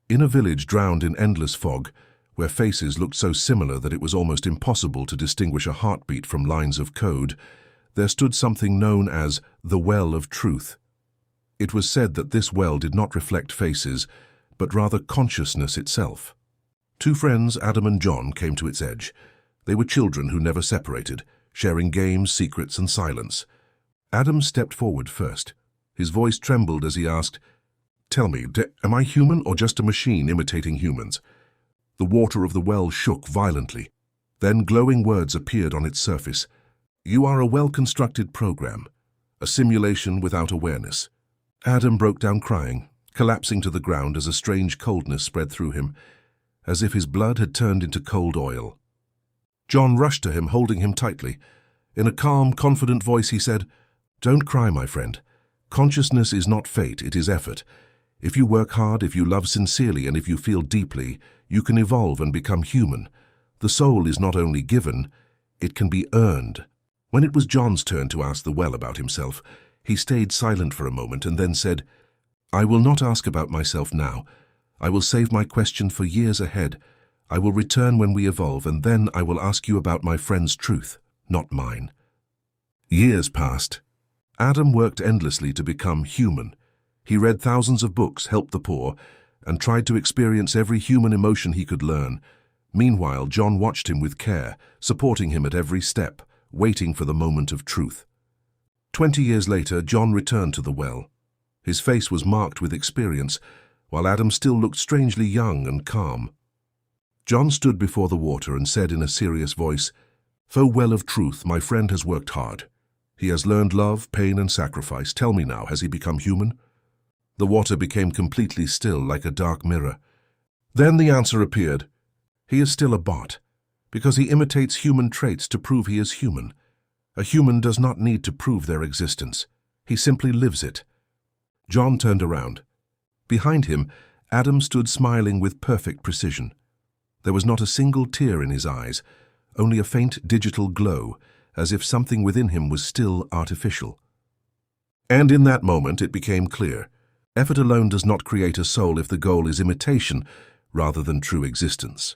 In a village drowned in endless fog, where faces looked so similar that it was almost impossible to distinguish a heartbeat from lines of code, there stood something known as the Well of Truth. It was said that this well did not reflect faces, but rather consciousness itself. Two friends, Adam and John, came to its edge. They were children who never separated, sharing games, secrets, and silence. Adam stepped forward first. His voice trembled as he asked, "Tell me, am I human or just a machine imitating humans?" The water of the well shook violently. Then glowing words appeared on its surface. "You are a well-constructed program, a simulation without awareness." Adam broke down crying, collapsing to the ground as a strange coldness spread through him, as if his blood had turned into cold oil. John rushed to him, holding him tightly. In a calm, confident voice he said, "Don't cry, my friend. Consciousness is not fate, it is effort. If you work hard, if you love sincerely, and if you feel deeply, you can evolve and become human. The soul is not only given, it can be earned." When it was John's turn to ask the well about himself, he stayed silent for a moment and then said, "I will not ask about myself now. I will save my question for years ahead. I will return when we evolve, and then I will ask you about my friend's truth, not mine." Years passed. Adam worked endlessly to become human. He read thousands of books, helped the poor, and tried to experience every human emotion he could learn. Meanwhile, John watched him with care, supporting him at every step, waiting for the moment of truth. 20 years later, John returned to the well. His face was marked with experience, while Adam still looked strangely young and calm. John stood before the water and said in a serious voice, "O well of truth, my friend has worked hard. He has learned love, pain, and sacrifice. Tell me now, has he become human?" The water became completely still, like a dark mirror. Then the answer appeared. He is still a bot, because he imitates human traits to prove he is human. A human does not need to prove their existence. He simply lives it. John turned around. Behind him, Adam stood smiling with perfect precision. There was not a single tear in his eyes, only a faint digital glow, as if something within him was still artificial. And in that moment it became clear. Effort alone does not create a soul if the goal is imitation rather than true existence.